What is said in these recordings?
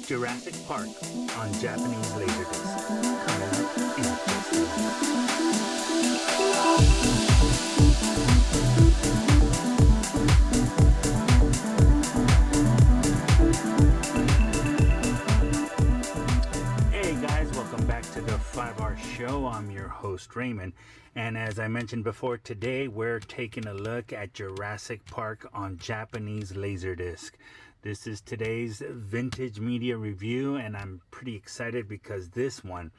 Jurassic Park on Japanese Laserdisc. Coming up in just a minute. Hey guys, welcome back to the 5R Show. I'm your host Raymond, and as I mentioned before, today we're taking a look at Jurassic Park on Japanese Laserdisc. This is today's vintage media review, and I'm pretty excited because this one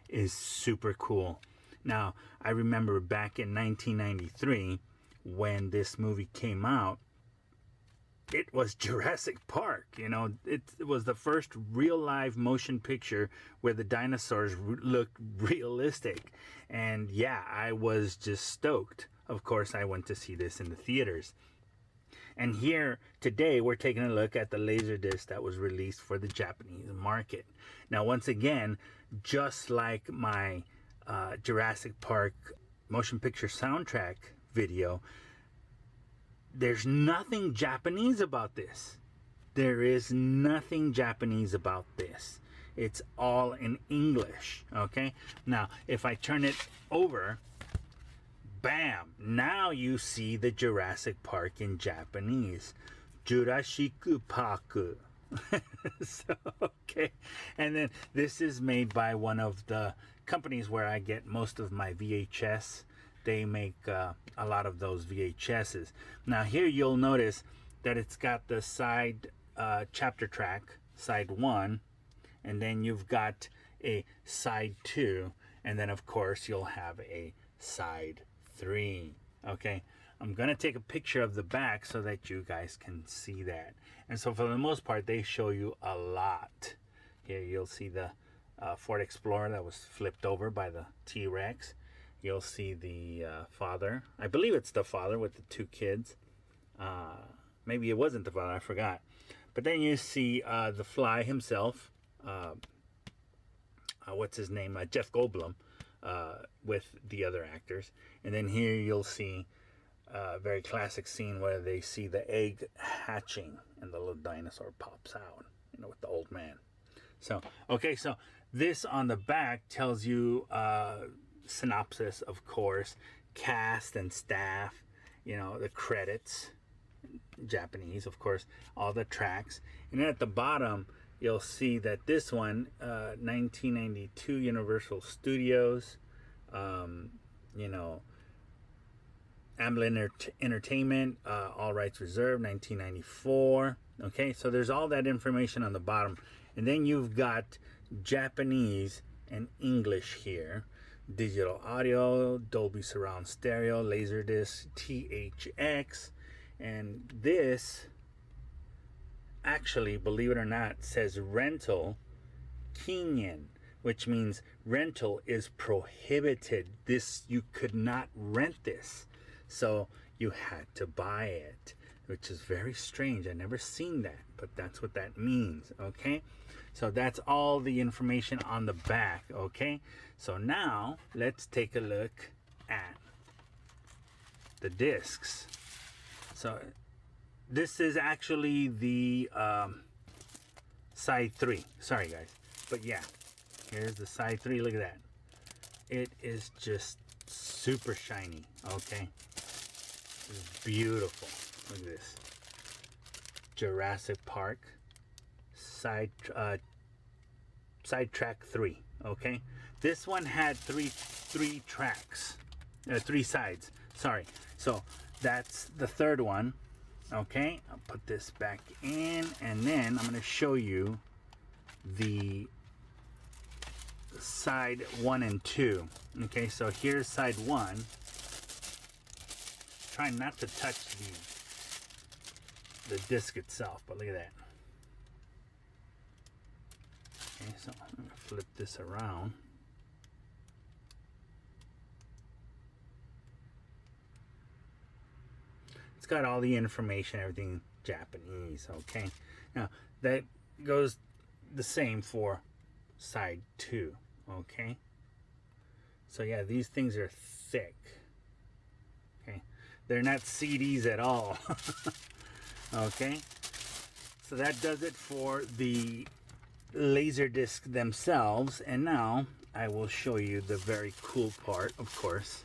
is super cool. Now, I remember back in 1993 when this movie came out, it was Jurassic Park. You know, it was the first real live motion picture where the dinosaurs looked realistic. And yeah, I was just stoked. Of course, I went to see this in the theaters. And here today we're taking a look at the Laserdisc that was released for the Japanese market. Now, once again, just like my Jurassic Park motion picture soundtrack video, there's nothing Japanese about this. There is nothing Japanese about this. It's all in English, okay? Now, if I turn it over, bam! Now you see the Jurassic Park in Japanese. Jurassic Park. So, okay. And then this is made by one of the companies where I get most of my VHS. They make a lot of those VHSs. Now here you'll notice that it's got the side chapter track, side 1, and then you've got a side 2, and then of course you'll have a side 3. Okay, I'm gonna take a picture of the back so that you guys can see that. And so for the most part they show you a lot. Here you'll see the Ford Explorer that was flipped over by the T-Rex. You'll see the father. I believe it's the father with the 2 kids. Maybe it wasn't the father, I forgot. But then you see the Fly himself. What's his name? Jeff Goldblum. With the other actors. And then here you'll see a very classic scene where they see the egg hatching and the little dinosaur pops out, you know, with the old man. So, okay, so this on the back tells you synopsis, of course, cast and staff, you know, the credits, Japanese, of course, all the tracks. And then at the bottom, you'll see that this one, 1992 Universal Studios, you know, Amblin Entertainment, all rights reserved, 1994. Okay, so there's all that information on the bottom. And then you've got Japanese and English here. Digital audio, Dolby Surround Stereo, Laserdisc, THX. And this, actually, believe it or not, says rental kinyen, which means rental is prohibited. This, you could not rent this. So you had to buy it, which is very strange. I never seen that, but that's what that means, okay? So that's all the information on the back, okay? So now let's take a look at the discs. So this is actually the side 3. Sorry guys, but yeah, here's the side 3. Look at that. It is just super shiny. Okay, it's beautiful. Look at this. Jurassic Park side track 3. Okay, this one had three tracks, 3 sides. Sorry. So that's the third one. Okay, I'll put this back in, and then I'm going to show you the side 1 and 2. Okay, so here's side 1. Try not to touch the disc itself, but look at that. Okay, so I'm going to flip this around. It's got all the information, everything Japanese. Okay, now that goes the same for side 2. Okay, so yeah, these things are thick. Okay, they're not CDs at all. Okay, so that does it for the Laserdisc themselves. And now I will show you the very cool part, of course,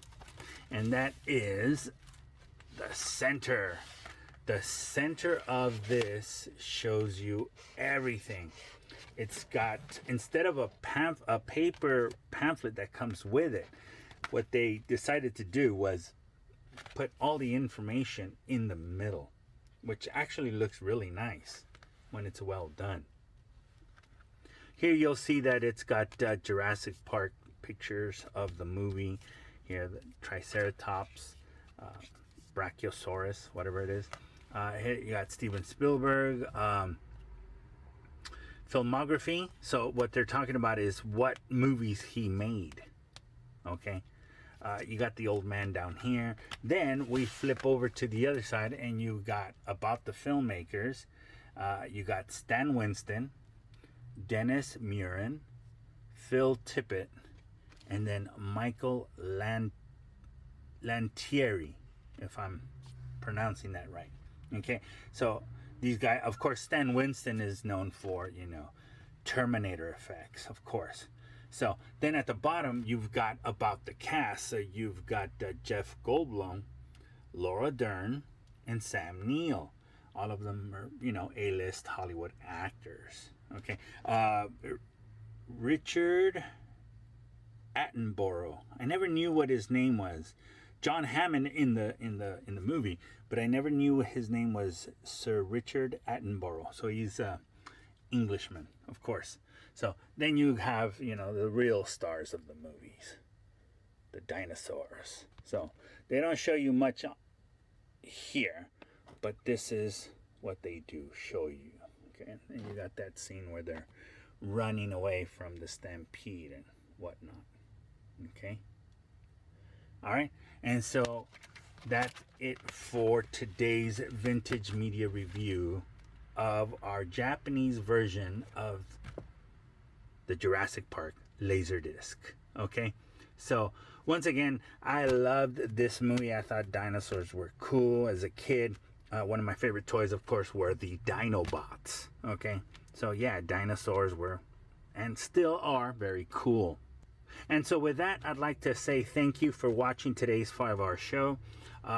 and that is the center. The center of this shows you everything. It's got, instead of a paper pamphlet that comes with it, what they decided to do was put all the information in the middle, which actually looks really nice when it's well done. Here you'll see that it's got Jurassic Park pictures of the movie. Here, the Triceratops, Brachiosaurus, whatever it is. Here you got Steven Spielberg. Filmography. So what they're talking about is what movies he made. Okay. You got the old man down here. Then we flip over to the other side and you got about the filmmakers. You got Stan Winston, Dennis Muren, Phil Tippett, and then Michael Lantieri, if I'm pronouncing that right. Okay, so these guys, of course, Stan Winston is known for, Terminator effects, of course. So then at the bottom, you've got about the cast. So you've got Jeff Goldblum, Laura Dern, and Sam Neill. All of them are, A-list Hollywood actors. Okay. Richard Attenborough. I never knew what his name was. John Hammond in the movie, but I never knew his name was Sir Richard Attenborough. So he's Englishman, of course. So then you have, the real stars of the movies, the dinosaurs. So they don't show you much here, but this is what they do show you. Okay, and you got that scene where they're running away from the stampede and whatnot. Okay. All right, and so that's it for today's vintage media review of our Japanese version of the Jurassic Park Laserdisc. Okay, so once again, I loved this movie. I thought dinosaurs were cool as a kid. One of my favorite toys, of course, were the Dinobots. Okay, so yeah, dinosaurs were and still are very cool. And so with that, I'd like to say thank you for watching today's 5-hour show,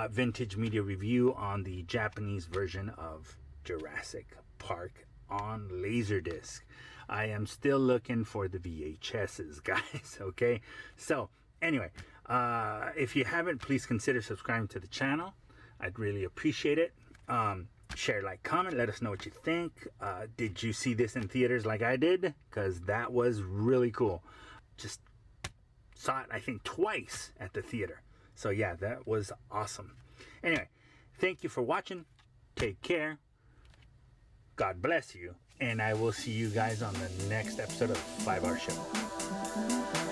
vintage media review on the Japanese version of Jurassic Park on Laserdisc. I am still looking for the VHSs, guys, okay? So, anyway, if you haven't, please consider subscribing to the channel. I'd really appreciate it. Share, like, comment, let us know what you think. Did you see this in theaters like I did? Because that was really cool. Just saw it, I think, twice at the theater. So yeah, that was awesome. Anyway, thank you for watching. Take care. God bless you. And I will see you guys on the next episode of 5-Hour Show.